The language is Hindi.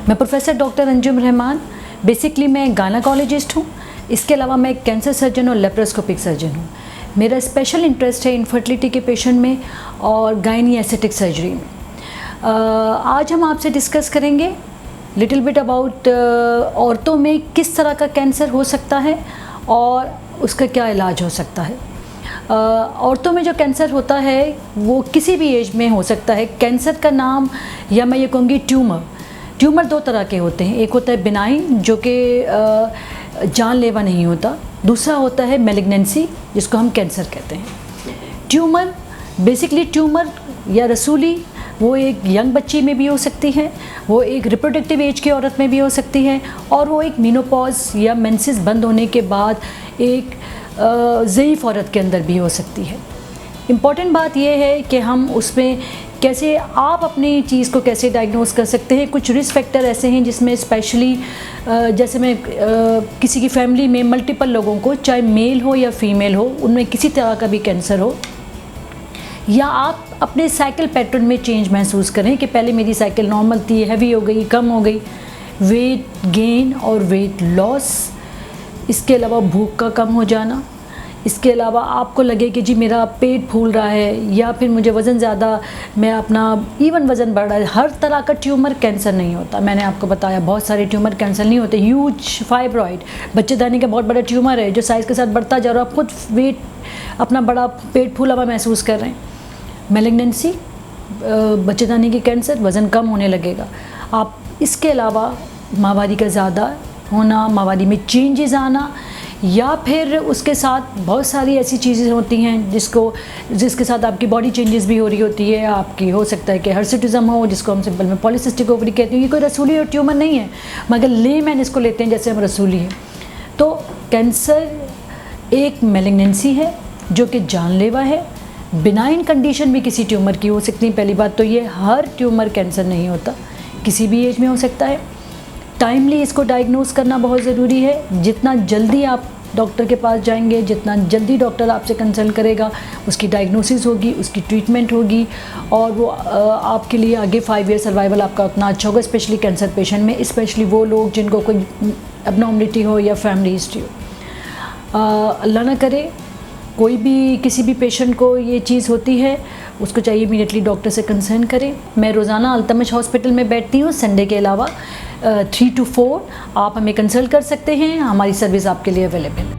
मैं professor doctor Anjum Rahman, basically मैं गायनेकोलॉजिस्ट हूँ। इसके अलावा मैं एक कैंसर सर्जन और लेप्रोस्कोपिक सर्जन हूँ। मेरा स्पेशल इंटरेस्ट है इनफर्टिलिटी के पेशेंट में और गायनी एस्थेटिक सर्जरी में। आज हम आपसे डिस्कस करेंगे लिटिल बिट अबाउट औरतों में किस तरह का कैंसर हो सकता है और उसका क्या इलाज हो सकता है। औरतों में जो कैंसर होता है वो किसी भी एज में हो सकता है। कैंसर का नाम, या मैं ये कहूँगी ट्यूमर दो तरह के होते हैं। एक होता है बिनाइन, जो कि जानलेवा नहीं होता। दूसरा होता है मैलिग्नेंसी, जिसको हम कैंसर कहते हैं। ट्यूमर बेसिकली ट्यूमर या रसूली वो एक यंग बच्ची में भी हो सकती है, वो एक रिप्रोडक्टिव एज की औरत में भी हो सकती है, और वो एक मेनोपॉज या मेंसेस बंद होने के बाद एक ज़ईफ़ औरत के अंदर भी हो सकती है। इम्पॉर्टेंट बात यह है कि हम उसमें कैसे आप अपनी चीज़ को कैसे डायग्नोस कर सकते हैं। कुछ रिस्क फैक्टर ऐसे हैं जिसमें स्पेशली जैसे मैं किसी की फैमिली में मल्टीपल लोगों को, चाहे मेल हो या फीमेल हो, उनमें किसी तरह का भी कैंसर हो, या आप अपने साइकिल पैटर्न में चेंज महसूस करें कि पहले मेरी साइकिल नॉर्मल थी, हैवी हो गई, कम हो गई, वेट गेन और वेट लॉस, इसके अलावा भूख का कम हो जाना, इसके अलावा आपको लगे कि जी मेरा पेट फूल रहा है, या फिर मुझे वज़न ज़्यादा, मैं अपना इवन वज़न बढ़ रहा है। हर तरह का ट्यूमर कैंसर नहीं होता। मैंने आपको बताया बहुत सारे ट्यूमर कैंसर नहीं होते। ह्यूज फाइब्रॉइड, बच्चेदानी का बहुत बड़ा ट्यूमर है जो साइज़ के साथ बढ़ता जा रहा है, आप खुद वेट अपना बड़ा पेट फूला हुआ महसूस कर रहे हैं। मैलिग्नेंसी, बच्चेदानी की कैंसर, वज़न कम होने लगेगा आप। इसके अलावा माहवारी का ज़्यादा होना, माहवारी में चेंजेस आना, या फिर उसके साथ बहुत सारी ऐसी चीज़ें होती हैं जिसके साथ आपकी बॉडी चेंजेस भी हो रही होती है। आपकी हो सकता है कि हर्सिटिज्म हो, जिसको हम सिंपल में पॉलीसिस्टिक ओवरी कहते हैं। ये कोई रसूली और ट्यूमर नहीं है, मगर लेमैन इसको लेते हैं जैसे हम रसूली है। तो कैंसर एक मैलिग्नेंसी है जो कि जानलेवा है। बिनाइन कंडीशन भी किसी ट्यूमर की हो सकती है। पहली बात तो ये, हर ट्यूमर कैंसर नहीं होता, किसी भी एज में हो सकता है। टाइमली इसको डायग्नोस करना बहुत ज़रूरी है। जितना जल्दी आप डॉक्टर के पास जाएंगे, जितना जल्दी डॉक्टर आपसे कंसल्ट करेगा, उसकी डायग्नोसिस होगी, उसकी ट्रीटमेंट होगी, और वो आपके लिए आगे 5 ईयर सर्वाइवल आपका उतना अच्छा होगा। स्पेशली कैंसर पेशेंट में, स्पेशली वो लोग जिनको कोई एबनॉर्मलिटी हो या फैमिली हिस्ट्री हो। अल्लाह ना करे कोई भी किसी भी पेशेंट को ये चीज़ होती है, उसको चाहिए इमीडिएटली डॉक्टर से कंसर्न करें। मैं रोज़ाना अल्तमश हॉस्पिटल में बैठती हूँ, संडे के अलावा 3 to 4 आप हमें कंसल्ट कर सकते हैं। हमारी सर्विस आपके लिए अवेलेबल है।